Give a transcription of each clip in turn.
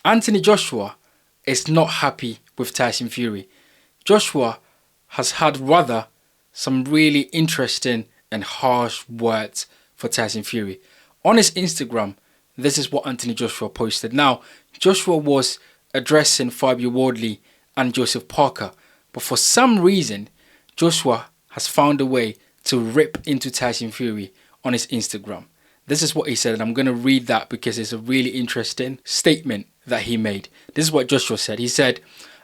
Anthony Joshua is not happy with Tyson Fury. Joshua has had rather some really interesting and harsh words for Tyson Fury. On his Instagram, this is what Anthony Joshua posted. Now, Joshua was addressing Fabio Wardley and Joseph Parker, but for some reason, Joshua has found a way to rip into Tyson Fury on his Instagram. This is what he said, and I'm going to read that because it's a really interesting statement that he made. This is what Joshua said. He said,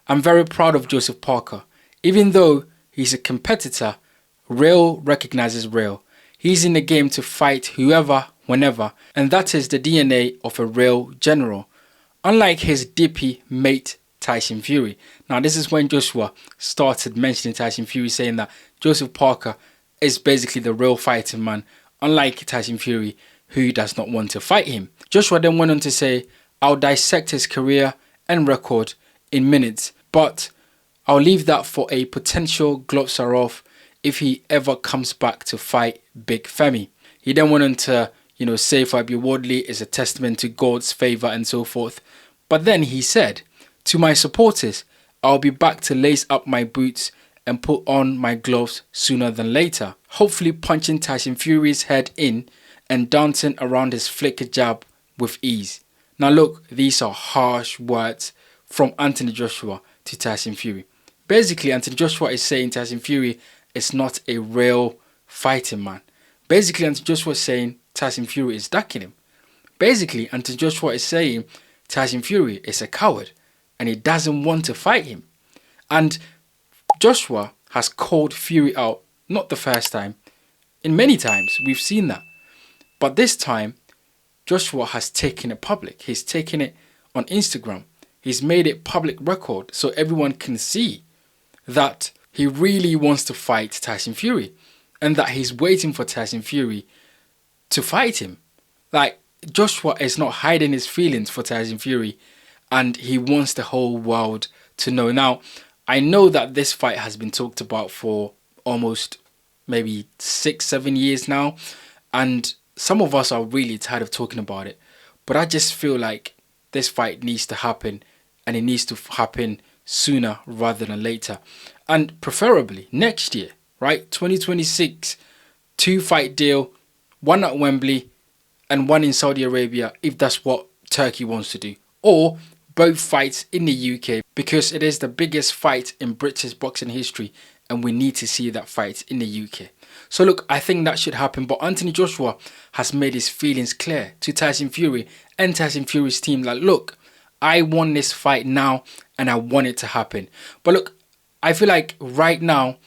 "I'm very proud of Joseph Parker. Even though he's a competitor, real recognizes real. He's in the game to fight whoever, whenever, and that is the DNA of a real general. Unlike his dippy mate Tyson Fury." Now, this is when Joshua started mentioning Tyson Fury, saying that Joseph Parker is basically the real fighting man, unlike Tyson Fury, who does not want to fight him. Joshua then went on to say, "I'll dissect his career and record in minutes, but I'll leave that for a potential Globsarov if he ever comes back to fight Big Femi." He then went on to, say Fabio Wardley is a testament to God's favour and so forth. But then he said, "To my supporters, I'll be back to lace up my boots and put on my gloves sooner than later, hopefully punching Tyson Fury's head in and dancing around his flicker jab with ease." Now look, these are harsh words from Anthony Joshua to Tyson Fury. Basically, Anthony Joshua is saying Tyson Fury is not a real fighting man. Basically, Anthony Joshua is saying Tyson Fury is ducking him. Basically, Anthony Joshua is saying Tyson Fury is a coward and he doesn't want to fight him. And Joshua has called Fury out, not the first time, in many times we've seen that. But this time, Joshua has taken it public. He's taken it on Instagram. He's made it public record so everyone can see that he really wants to fight Tyson Fury and that he's waiting for Tyson Fury to fight him. Like, Joshua is not hiding his feelings for Tyson Fury and he wants the whole world to know. Now, I know that this fight has been talked about for almost maybe 6-7 years now, and some of us are really tired of talking about it, but I just feel like this fight needs to happen, and it needs to happen sooner rather than later, and preferably next year, right? 2026, 2-fight deal, one at Wembley and one in Saudi Arabia if that's what Turkey wants to do, or both fights in the UK because it is the biggest fight in British boxing history and we need to see that fight in the UK. So look, I think that should happen, but Anthony Joshua has made his feelings clear to Tyson Fury and Tyson Fury's team, like, look, I want this fight now and I want it to happen. But look, I feel like right now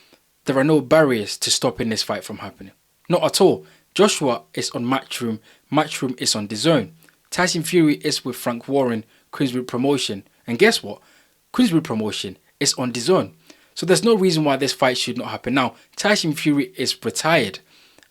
there are no barriers to stopping this fight from happening. Not at all. Joshua is on Matchroom. Matchroom is on DAZN. Tyson Fury is with Frank Warren, Queensbury Promotion. And guess what? Queensbury Promotion is on DAZN. So there's no reason why this fight should not happen. Now, Tyson Fury is retired,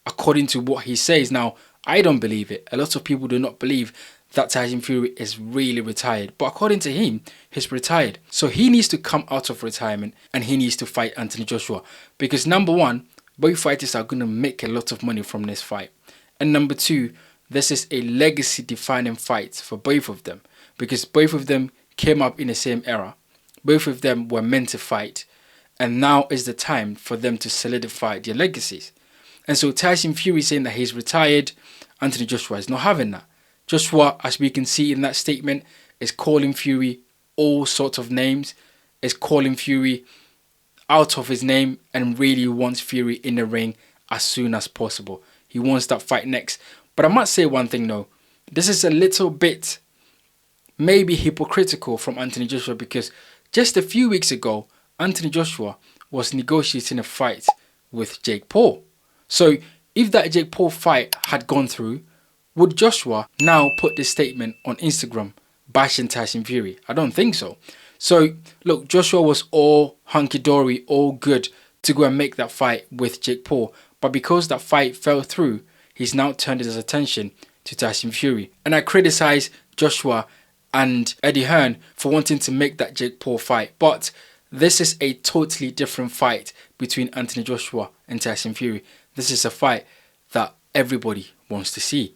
according to what he says. Now, I don't believe it. A lot of people do not believe that Tyson Fury is really retired. But according to him, he's retired. So he needs to come out of retirement and he needs to fight Anthony Joshua. Because number one, both fighters are going to make a lot of money from this fight. And number two, this is a legacy-defining fight for both of them. Because both of them came up in the same era. Both of them were meant to fight. And now is the time for them to solidify their legacies. And so Tyson Fury saying that he's retired, Anthony Joshua is not having that. Joshua, as we can see in that statement, is calling Fury all sorts of names, is calling Fury out of his name and really wants Fury in the ring as soon as possible. He wants that fight next. But I must say one thing though, this is a little bit maybe hypocritical from Anthony Joshua because just a few weeks ago, Anthony Joshua was negotiating a fight with Jake Paul. So if that Jake Paul fight had gone through, would Joshua now put this statement on Instagram bashing Tyson Fury? I don't think so. So look, Joshua was all hunky-dory, all good to go and make that fight with Jake Paul. But because that fight fell through, he's now turned his attention to Tyson Fury. And I criticize Joshua and Eddie Hearn for wanting to make that Jake Paul fight. But this is a totally different fight between Anthony Joshua and Tyson Fury. This is a fight that everybody wants to see.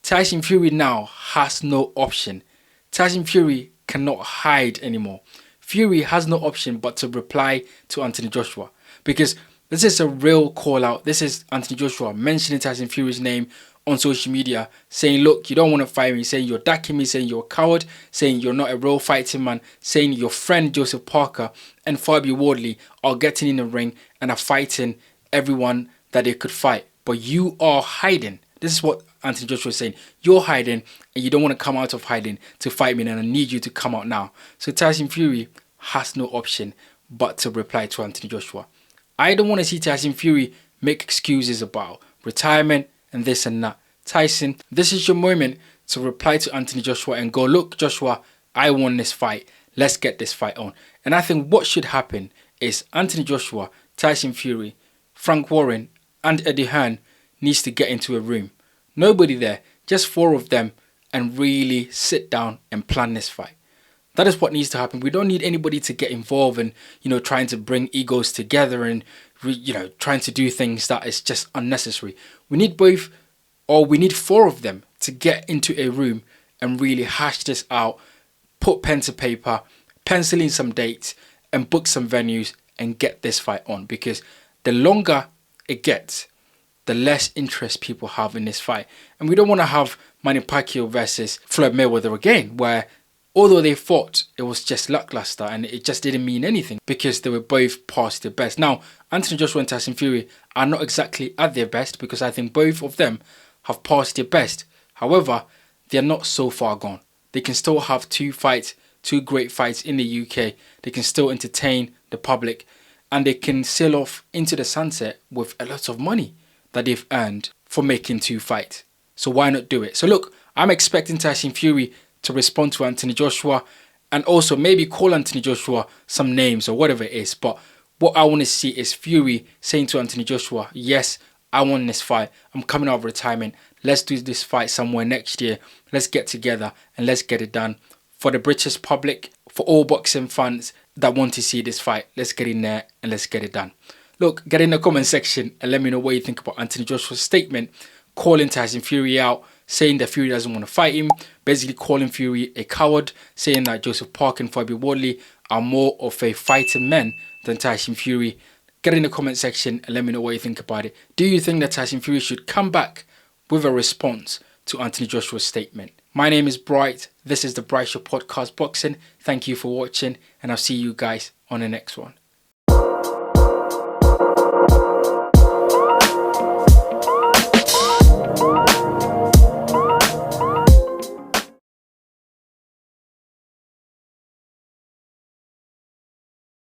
Tyson Fury now has no option. Tyson Fury cannot hide anymore. Fury has no option but to reply to Anthony Joshua, because this is a real call out. This is Anthony Joshua mentioning Tyson Fury's name on social media, saying, look, you don't want to fight me, saying you're dacking me, saying you're a coward, saying you're not a real fighting man, saying your friend Joseph Parker and Fabi Wardley are getting in the ring and are fighting everyone that they could fight. But you are hiding. This is what Anthony Joshua is saying. You're hiding and you don't want to come out of hiding to fight me, and I need you to come out now. So Tyson Fury has no option but to reply to Anthony Joshua. I don't want to see Tyson Fury make excuses about retirement and this and that. Tyson, this is your moment to reply to Anthony Joshua and go, look, Joshua, I won this fight. Let's get this fight on. And I think what should happen is Anthony Joshua, Tyson Fury, Frank Warren and Eddie Hearn needs to get into a room. Nobody there, just 4 of them, and really sit down and plan this fight. That is what needs to happen. We don't need anybody to get involved and, trying to bring egos together and, trying to do things that is just unnecessary. We need 4 of them to get into a room and really hash this out, put pen to paper, pencil in some dates and book some venues and get this fight on. Because the longer it gets, the less interest people have in this fight. And we don't want to have Manny Pacquiao versus Floyd Mayweather again, where although they fought, it was just lackluster and it just didn't mean anything because they were both past their best. Now, Anthony Joshua and Tyson Fury are not exactly at their best because I think both of them have passed their best. However, they're not so far gone. They can still have 2 great fights in the UK. They can still entertain the public and they can sail off into the sunset with a lot of money that they've earned for making 2 fights. So why not do it? So look, I'm expecting Tyson Fury to respond to Anthony Joshua and also maybe call Anthony Joshua some names or whatever it is. But what I want to see is Fury saying to Anthony Joshua, yes, I won this fight. I'm coming out of retirement. Let's do this fight somewhere next year. Let's get together and let's get it done. For the British public, for all boxing fans that want to see this fight, let's get in there and let's get it done. Look, get in the comment section and let me know what you think about Anthony Joshua's statement, calling Tyson Fury out, saying that Fury doesn't want to fight him, basically calling Fury a coward, saying that Joseph Parker and Fabi Wardley are more of a fighting men than Tyson Fury. Get in the comment section and let me know what you think about it. Do you think that Tyson Fury should come back with a response to Anthony Joshua's statement? My name is Bright. This is the Bright Show Podcast Boxing. Thank you for watching and I'll see you guys on the next one.